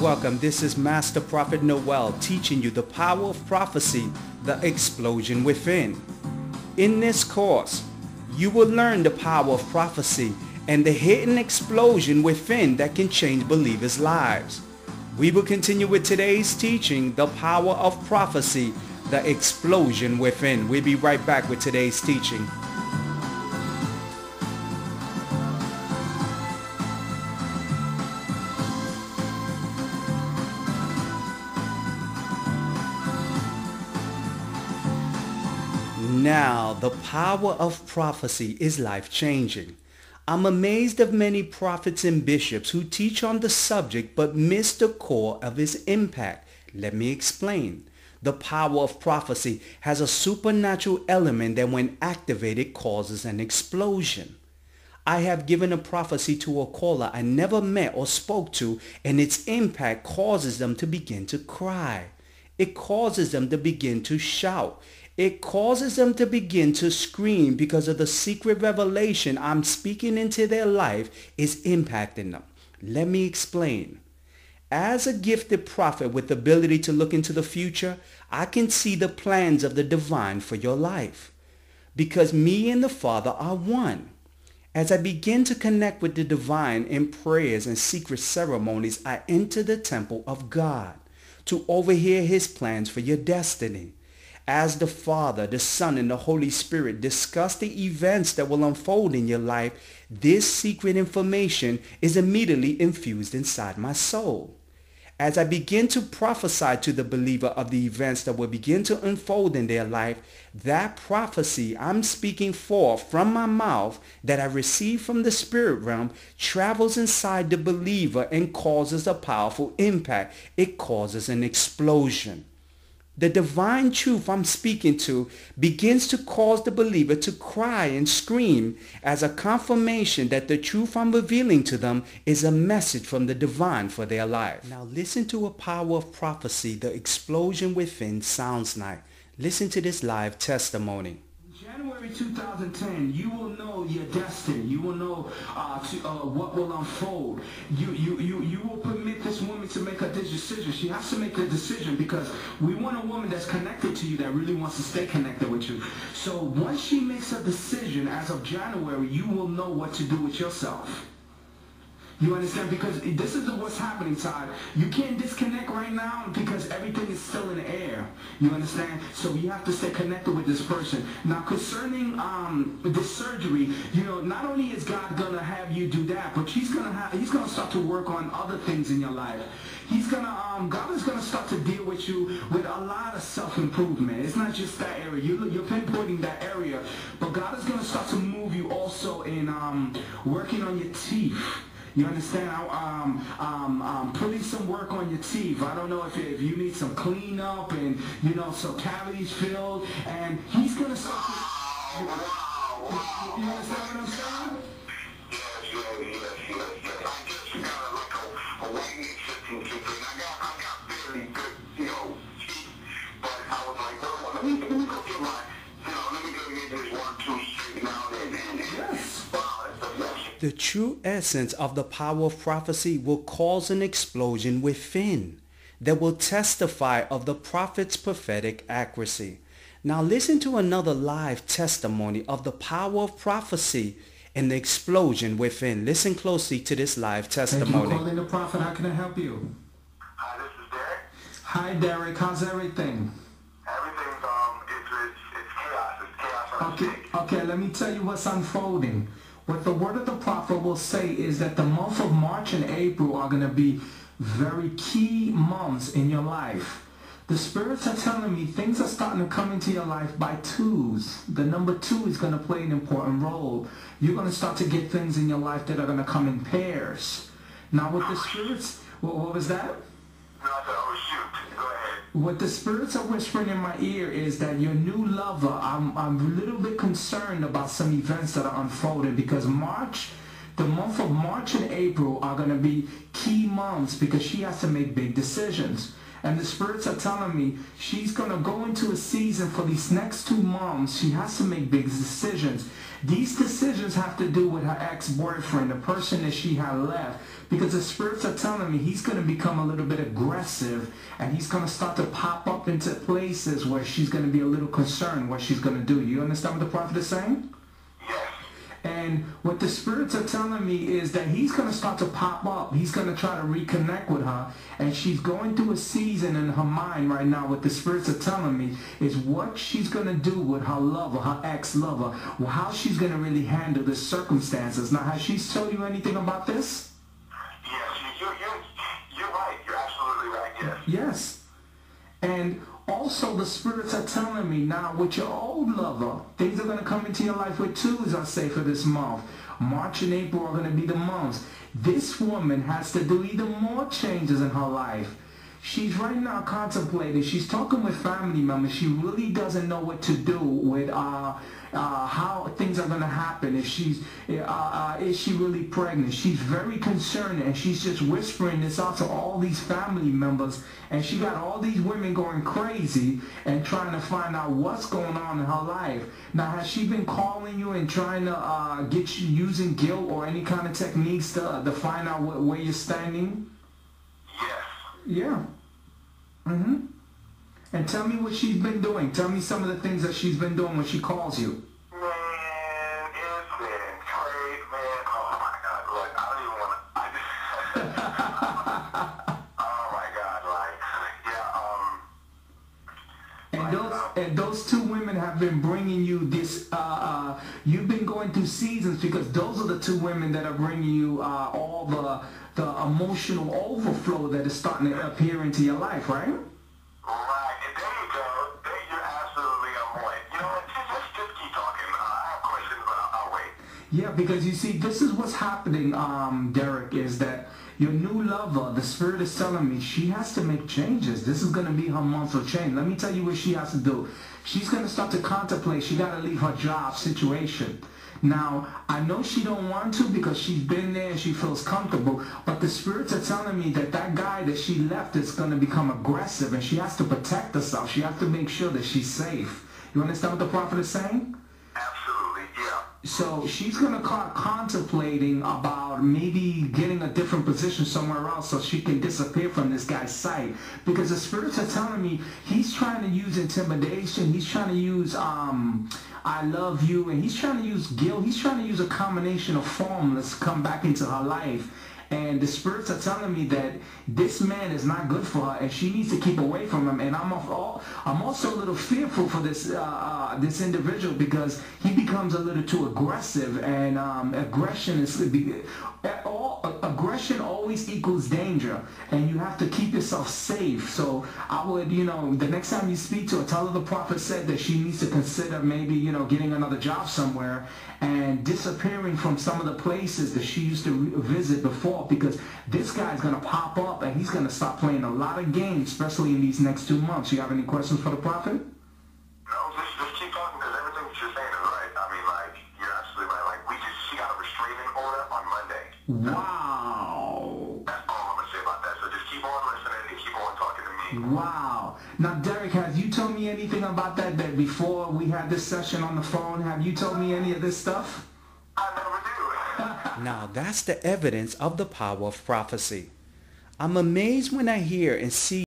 Welcome. This is Master Prophet Noel teaching you the power of prophecy, the explosion within. In this course, you will learn the power of prophecy and the hidden explosion within that can change believers' lives. We will continue with today's teaching, the power of prophecy, the explosion within. We'll be right back with today's teaching. Now, the power of prophecy is life-changing. I'm amazed of many prophets and bishops who teach on the subject but miss the core of its impact. Let me explain. The power of prophecy has a supernatural element that when activated causes an explosion. I have given a prophecy to a caller I never met or spoke to, and its impact causes them to begin to cry. It causes them to begin to shout. It causes them to begin to scream because of the secret revelation I'm speaking into their life is impacting them. Let me explain. As a gifted prophet with the ability to look into the future, I can see the plans of the divine for your life. Because me and the Father are one. As I begin to connect with the divine in prayers and secret ceremonies, I enter the temple of God to overhear his plans for your destiny. As the Father, the Son, and the Holy Spirit discuss the events that will unfold in your life, this secret information is immediately infused inside my soul. As I begin to prophesy to the believer of the events that will begin to unfold in their life, that prophecy I'm speaking forth from my mouth that I receive from the spirit realm travels inside the believer and causes a powerful impact. It causes an explosion. The divine truth I'm speaking to begins to cause the believer to cry and scream as a confirmation that the truth I'm revealing to them is a message from the divine for their life. Now listen to a power of prophecy the explosion within sounds like. Listen to this live testimony. January 2010, you will know your destiny. You will know what will unfold. You will permit this woman to make a decision. She has to make a decision because we want a woman that's connected to you, that really wants to stay connected with you. So once she makes a decision as of January, you will know what to do with yourself. You understand? Because this is what's happening, Todd. You can't disconnect right now because everything is still in the air. You understand? So you have to stay connected with this person. Now, concerning the surgery, you know, not only is God gonna have you do that, but he's gonna start to work on other things in your life. God is gonna start to deal with you with a lot of self-improvement. It's not just that area. You're pinpointing that area, but God is gonna start to move you also in working on your teeth. You understand? Putting some work on your teeth. I don't know if you need some cleanup and, you know, some cavities filled. And he's going to start to... You understand what I'm saying? Yes. I just got like a whitening system tooth. I got very good, you know, teeth. But I was like, well, let me go get my, let me go get this 1, 2 straight now and yes. The true essence of the power of prophecy will cause an explosion within that will testify of the prophet's prophetic accuracy. Now listen to another live testimony of the power of prophecy and the explosion within. Listen closely to this live testimony. Thank you for calling the prophet. How can I help you? Hi, this is Derek. Hi, Derek. How's everything? Everything's it's chaos. It's chaos. Okay, let me tell you what's unfolding. What the word of the prophet will say is that the month of March and April are going to be very key months in your life. The spirits are telling me things are starting to come into your life by twos. The number 2 is going to play an important role. You're going to start to get things in your life that are going to come in pairs. Now with the spirits, what was that? No, I said, oh shoot, go ahead. What the spirits are whispering in my ear is that your new lover, I'm a little bit concerned about some events that are unfolding because March the month of March and April are going to be key months because she has to make big decisions. And the spirits are telling me she's going to go into a season for these next 2 months. She has to make big decisions. These decisions have to do with her ex-boyfriend, the person that she had left. Because the spirits are telling me he's going to become a little bit aggressive. And he's going to start to pop up into places where she's going to be a little concerned what she's going to do. You understand what the prophet is saying? And what the spirits are telling me is that he's going to start to pop up. He's going to try to reconnect with her. And she's going through a season in her mind right now. What the spirits are telling me is what she's going to do with her lover, her ex-lover. How she's going to really handle the circumstances. Now, has she told you anything about this? Yes, you're right. You're absolutely right, yes. Yes. And also the spirits are telling me now with your old lover, things are going to come into your life with twos, I say, for this month. March and April are going to be the months. This woman has to do even more changes in her life. She's right now contemplating. She's talking with family members. She really doesn't know what to do with how things are going to happen. If she's, is she really pregnant? She's very concerned, and she's just whispering this out to all these family members. And she got all these women going crazy and trying to find out what's going on in her life. Now, has she been calling you and trying to get you using guilt or any kind of techniques to find out where you're standing? Yeah. And tell me what she's been doing. Tell me some of the things that she's been doing when she calls you. Man, it's been crazy, man. Oh my God, look, I don't even want to. Oh my God, like, yeah, And those 2 women have been bringing you this. You've been going through seasons because those are the 2 women that are bringing you all the emotional overflow that is starting to appear into your life, right? Right, and there you go. You're absolutely on point. You know what? Just keep talking. I have questions, but I'll wait. Yeah, because you see, this is what's happening, Derek, is that your new lover, the spirit is telling me she has to make changes. This is going to be her month of change. Let me tell you what she has to do. She's going to start to contemplate. She got to leave her job situation. Now, I know she don't want to because she's been there and she feels comfortable, but the spirits are telling me that that guy that she left is going to become aggressive and she has to protect herself. She has to make sure that she's safe. You understand what the prophet is saying? Absolutely, yeah. So she's going to start contemplating about maybe getting a different position somewhere else so she can disappear from this guy's sight. Because the spirits are telling me he's trying to use intimidation. He's trying to use I love you. And he's trying to use guilt. He's trying to use a combination of formulas to come back into her life. And the spirits are telling me that this man is not good for her and she needs to keep away from him. And I'm also a little fearful for this this individual because he becomes a little too aggressive. And aggression always equals danger. And you have to keep yourself safe. So I would, the next time you speak to her, tell her the prophet said that she needs to consider maybe, getting another job somewhere and disappearing from some of the places that she used to visit before, because this guy's going to pop up and he's going to start playing a lot of games, especially in these next 2 months. You have any questions for the prophet? No, just keep talking because everything that you're saying is right. I mean, like, you're absolutely right. Like, she got a restraining order on Monday. Wow. That's all I'm going to say about that. So just keep on listening and keep on talking to me. Wow. Now, Derek, have you told me anything about that before we had this session on the phone? Have you told me any of this stuff? I never do. Now that's the evidence of the power of prophecy. I'm amazed when I hear and see